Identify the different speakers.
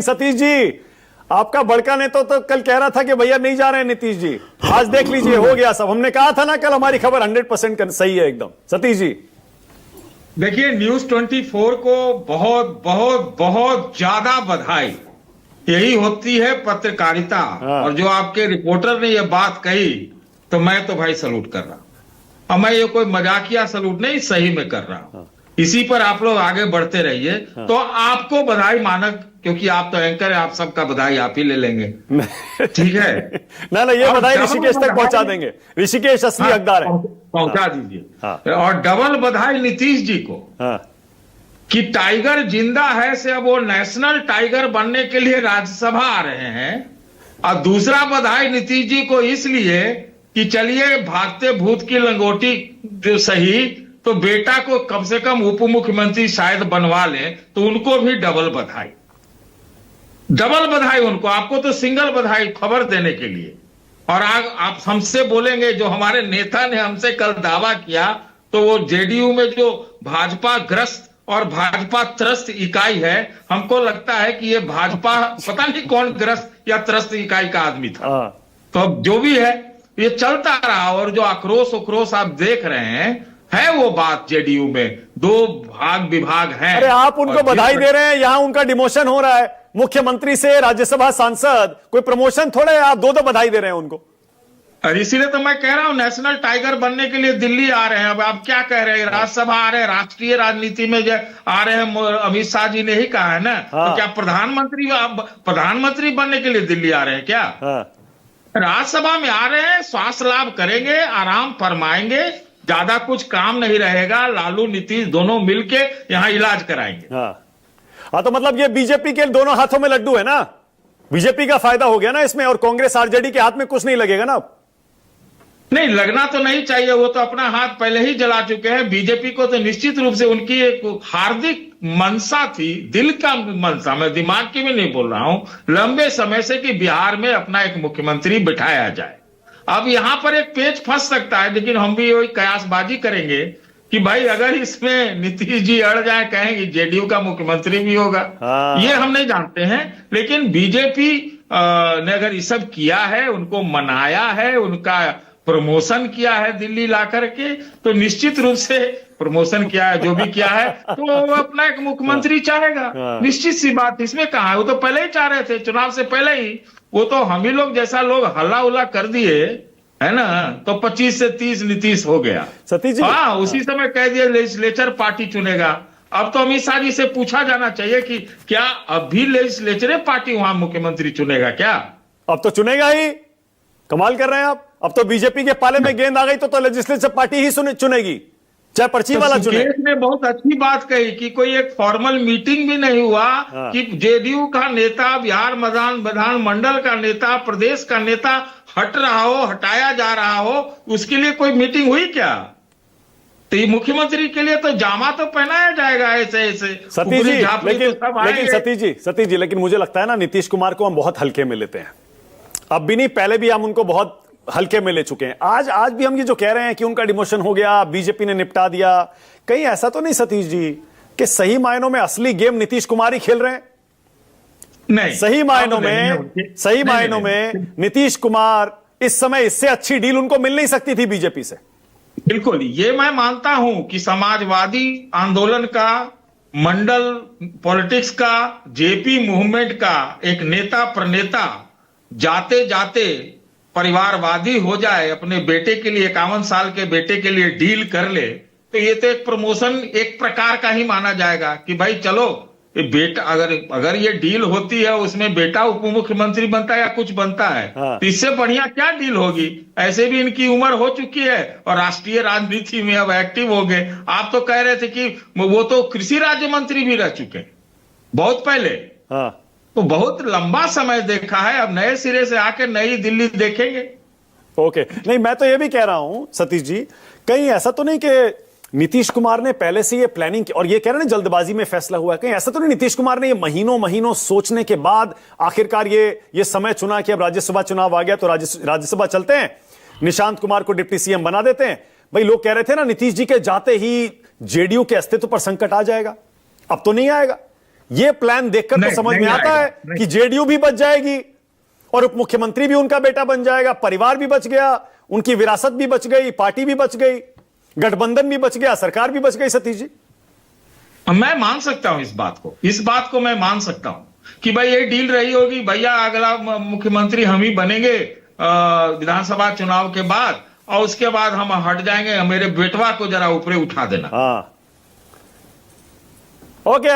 Speaker 1: सतीश जी, आपका बड़का नेता तो कल कह रहा था कि भैया नहीं जा रहे हैं नीतीश जी। आज देख लीजिए हो गया सब। हमने कहा था ना कल, हमारी खबर 100% सही है एकदम। सतीश जी
Speaker 2: देखिए, न्यूज 24 को बहुत बहुत बहुत ज्यादा बधाई। यही होती है पत्रकारिता। और जो आपके रिपोर्टर ने ये बात कही, तो मैं तो भाई सलूट कर रहा हूं। और मैं ये कोई मजाकिया सलूट नहीं, सही में कर रहा हूं। इसी पर आप लोग आगे बढ़ते रहिए। तो आपको बधाई मानक, क्योंकि आप तो एंकर है, आप सबका बधाई आप ही ले लेंगे। ठीक है
Speaker 1: ना ये बधाई ऋषिकेश तक पहुंचा देंगे। ऋषिकेश असली हकदार है,
Speaker 2: पहुंचा दीजिए। और डबल बधाई नीतीश जी को कि टाइगर जिंदा है से अब वो नेशनल टाइगर बनने के लिए राज्यसभा आ रहे हैं। और दूसरा बधाई नीतीश जी को इसलिए कि चलिए भागते भूत की लंगोटी जो सही, तो बेटा को कम से कम उप मुख्यमंत्री शायद बनवा ले, तो उनको भी डबल बधाई। डबल बधाई उनको, आपको तो सिंगल बधाई खबर देने के लिए। और आप हमसे बोलेंगे, जो हमारे नेता ने हमसे कल दावा किया, तो वो जेडीयू में जो भाजपा ग्रस्त और भाजपा त्रस्त इकाई है, हमको लगता है कि ये भाजपा पता नहीं कौन ग्रस्त या त्रस्त इकाई का आदमी था। तो अब जो भी है ये चलता रहा। और जो आक्रोश उक्रोश आप देख रहे हैं, है वो बात जेडीयू में दो भाग विभाग हैं।
Speaker 1: अरे आप उनको बधाई दे रहे हैं, यहां उनका डिमोशन हो रहा है। मुख्यमंत्री से राज्यसभा सांसद, कोई प्रमोशन थोड़े है, आप दो बधाई दे रहे हैं उनको।
Speaker 2: और इसीलिए तो मैं कह रहा हूं, नेशनल टाइगर बनने के लिए दिल्ली आ रहे हैं। अब आप क्या कह रहे हैं, राज्यसभा आ रहे हैं, राष्ट्रीय राजनीति में जो आ रहे हैं। अमित शाह जी ने ही कहा है ना। तो क्या प्रधानमंत्री बनने के लिए दिल्ली आ रहे हैं क्या? राज्यसभा में आ रहे हैं, स्वास्थ्य लाभ करेंगे, आराम फरमाएंगे, ज्यादा कुछ काम नहीं रहेगा। लालू नीतीश दोनों मिलके यहां इलाज कराएंगे।
Speaker 1: हाँ, तो मतलब ये बीजेपी के दोनों हाथों में लड्डू है ना। बीजेपी का फायदा हो गया ना इसमें, और कांग्रेस आरजेडी के हाथ में कुछ नहीं लगेगा ना।
Speaker 2: नहीं लगना तो नहीं चाहिए, वो तो अपना हाथ पहले ही जला चुके हैं। बीजेपी को तो निश्चित रूप से उनकी एक हार्दिक मंशा थी, दिल का मंशा, मैं दिमाग की भी नहीं बोल रहा हूं, लंबे समय से, कि बिहार में अपना एक मुख्यमंत्री बिठाया जाए। अब यहां पर एक पेच फंस सकता है, लेकिन हम भी वही कयासबाजी करेंगे कि भाई अगर इसमें नीतीश जी अड़ जाए, कहेंगे जेडीयू का मुख्यमंत्री भी होगा। ये हम नहीं जानते हैं। लेकिन बीजेपी ने अगर ये सब किया है, उनको मनाया है, उनका प्रमोशन किया है दिल्ली ला करके, तो निश्चित रूप से प्रमोशन किया है, जो भी किया है, तो वो अपना एक मुख्यमंत्री चाहेगा। निश्चित सी बात, इसमें कहां है, वो तो पहले ही चाह रहे थे, चुनाव से पहले ही। वो तो हम ही लोग जैसा लोग हल्ला उल्ला कर दिए है ना, तो 25 से 30 नीतीश हो गया।
Speaker 1: सतीश जी,
Speaker 2: हाँ, उसी समय कह दिया लेजिस्लेचर पार्टी चुनेगा। अब तो अमित शाह जी से पूछा जाना चाहिए कि क्या अब भी लेजिस्लेचर पार्टी वहां मुख्यमंत्री चुनेगा क्या?
Speaker 1: अब तो चुनेगा ही। कमाल कर रहे हैं आप। अब तो बीजेपी के पाले में गेंद आ गई, तो लेजिस्लेचर पार्टी ही चुनेगी, चाहे पर्ची वाला चुने।
Speaker 2: सुकेश ने बहुत अच्छी बात कही कि कोई एक फॉर्मल मीटिंग भी नहीं हुआ कि जेडीयू का नेता, बिहार विधानमंडल का नेता, प्रदेश का नेता हट रहा हो, हटाया जा रहा हो, उसके लिए कोई मीटिंग हुई क्या? तो ये मुख्यमंत्री के लिए तो जामा तो पहनाया जाएगा ऐसे
Speaker 1: सतीश जी। लेकिन सतीश जी, लेकिन मुझे लगता है ना, नीतीश कुमार को हम बहुत हल्के में लेते हैं। अब भी नहीं, पहले भी हम उनको बहुत हल्के में ले चुके हैं। आज भी हम ये जो कह रहे हैं कि उनका डिमोशन हो गया, बीजेपी ने निपटा दिया, कहीं ऐसा तो नहीं सतीश जी कि सही मायनों में असली गेम नीतीश कुमार ही खेल रहे हैं?
Speaker 2: नहीं,
Speaker 1: सही मायनों में नीतीश कुमार इस समय, इससे अच्छी डील उनको मिल नहीं सकती थी बीजेपी से।
Speaker 2: बिल्कुल, ये मैं मानता हूं कि समाजवादी आंदोलन का, मंडल पॉलिटिक्स का, जेपी मूवमेंट का एक नेता प्रणेता जाते जाते परिवारवादी हो जाए, अपने बेटे के लिए, 51 साल के बेटे के लिए डील कर ले, तो ये तो एक प्रमोशन एक प्रकार का ही माना जाएगा कि भाई चलो ये बेटा, अगर ये डील होती है, उसमें बेटा उप मुख्यमंत्री बनता है या कुछ बनता है, तो इससे बढ़िया क्या डील होगी? ऐसे भी इनकी उम्र हो चुकी है और राष्ट्रीय राजनीति में अब एक्टिव हो गए। आप तो कह रहे थे कि वो तो कृषि राज्य मंत्री भी रह चुके बहुत पहले। तो बहुत लंबा समय देखा है, अब नए सिरे से आके नई दिल्ली देखेंगे।
Speaker 1: ओके, नहीं मैं तो ये भी कह रहा हूं सतीश जी, कहीं ऐसा तो नहीं कि नीतीश कुमार ने पहले से ये प्लानिंग की, और ये कह रहे हैं जल्दबाजी में फैसला हुआ है, कहीं ऐसा तो नहीं नीतीश कुमार ने ये महीनों सोचने के बाद आखिरकार ये समय चुना कि अब राज्यसभा चुनाव आ गया तो राज्यसभा चलते हैं, निशांत कुमार को डिप्टी सीएम बना देते हैं। भाई लोग कह रहे थे ना नीतीश जी के जाते ही जेडीयू के अस्तित्व पर संकट आ जाएगा, अब तो नहीं आएगा। ये प्लान देखकर तो समझ में आता है कि जेडीयू भी बच जाएगी और उप मुख्यमंत्री भी उनका बेटा बन जाएगा, परिवार भी बच गया, उनकी विरासत भी बच गई, पार्टी भी बच गई, गठबंधन भी बच गया, सरकार भी बच गई। सतीश जी,
Speaker 2: मैं मान सकता हूं इस बात को मैं मान सकता हूं कि भाई ये डील रही होगी, भैया अगला मुख्यमंत्री हम ही बनेंगे विधानसभा चुनाव के बाद, और उसके बाद हम हट जाएंगे, मेरे बेटवा को जरा ऊपरे उठा देना।
Speaker 1: हाँ, ओके।